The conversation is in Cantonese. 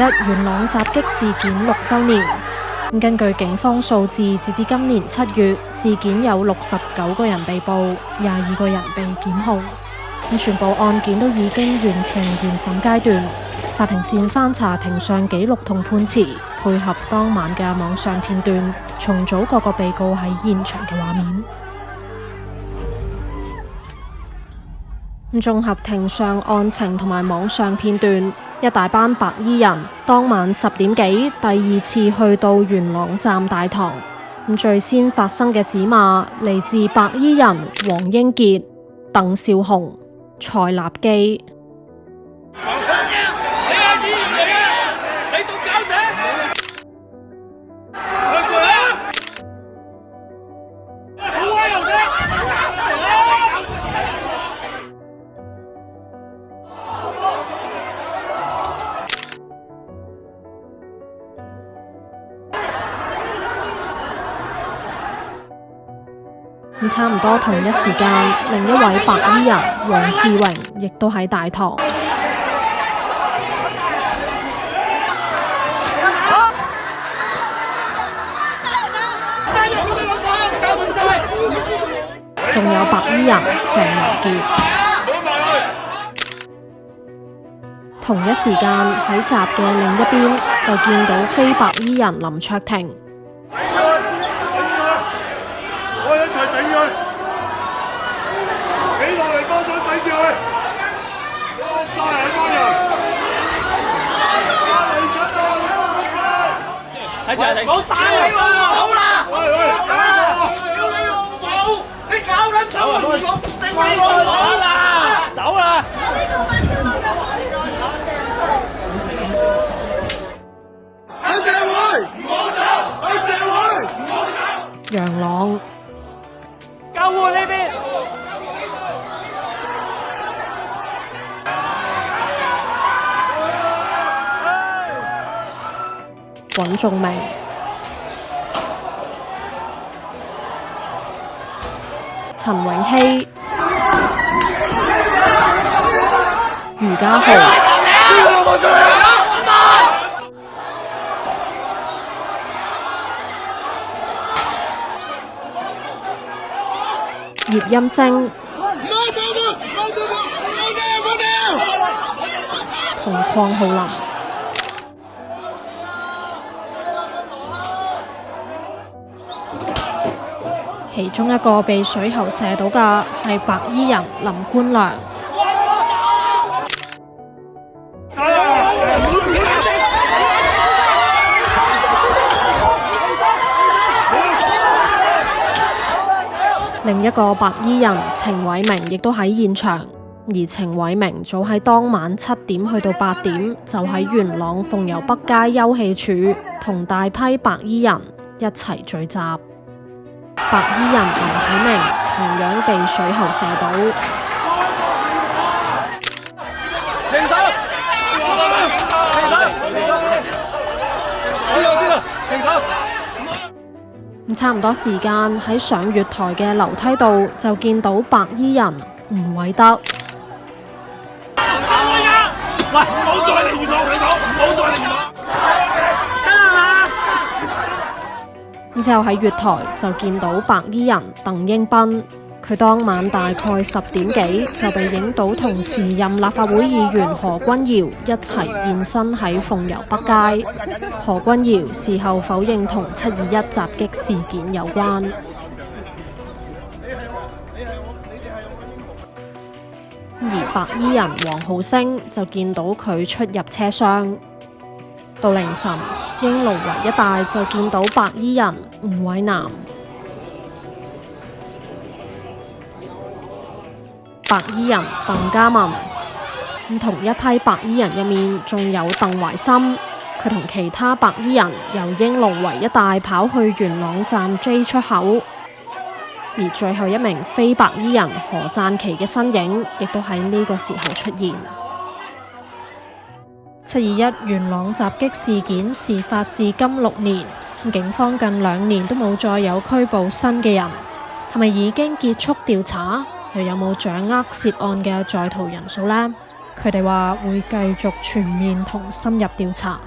元朗襲擊事件6週年。根據警方數字，截至今年7月，事件有69個人被捕，22個人被檢控。全部案件都已經完成原審階段。法庭線翻查庭上紀錄同判詞，配合當晚嘅網上片段，重組各個被告喺現場嘅畫面。綜合庭上案情同埋網上片段，一大班白衣人當晚10點幾第2次去到元朗站大堂。最先發生嘅指罵嚟自白衣人黃英傑、鄧少雄、蔡立基。差唔多同一時間，另一位白衣人黃志榮亦都喺大堂。仲有白衣人鄭文傑。同一時間喺閘嘅另一邊就見到非白衣人林卓廷。我一齊頂佢，企落嚟幫手頂住佢，晒係幫人，睇住你，唔好打你喎，走啦！屌你老母！你搞緊走啊！定你老母啦！走啦！喺社會唔好走，喺社會唔好走。楊朗。救護呢邊！尹仲明、陳永熙、余家豪、葉音聲同鄺浩林。其中一個被水喉射到嘅係白衣人林官良。另一個白衣人程偉明亦都喺現場，而程偉明早喺當晚7點去到8點就喺元朗鳳攸北街休憩處同大批白衣人一齊聚集。白衣人林啟明同樣被水喉射到。停手！停手！差唔多時間喺上月台嘅樓梯度就見到白衣人吳偉德。喂，唔好再嚟元朗佢講，唔好再嚟元朗。之後喺月台就見到白衣人鄧英斌，佢當晚大概10點幾就被影到同時任立法會議員何君堯一齊現身喺鳳攸北街。何君堯事後否認同721襲擊事件有關。而白衣人黃浩星就見到佢出入車廂。到凌晨，英龍圍一帶就見到白衣人吳偉南。白衣人鄧家文。同一批白衣人入面仲有鄧懷森，佢同其他白衣人由英龍圍一帶跑去元朗站 J 出口。而最後一名非白衣人何贊琪嘅身影亦都喺呢個時候出現。721元朗襲擊事件事發至今6年，警方近2年都冇再有拘捕新嘅人，係咪已經結束調查？又有冇掌握涉案嘅在逃人數呢？佢哋話會繼續全面同深入調查。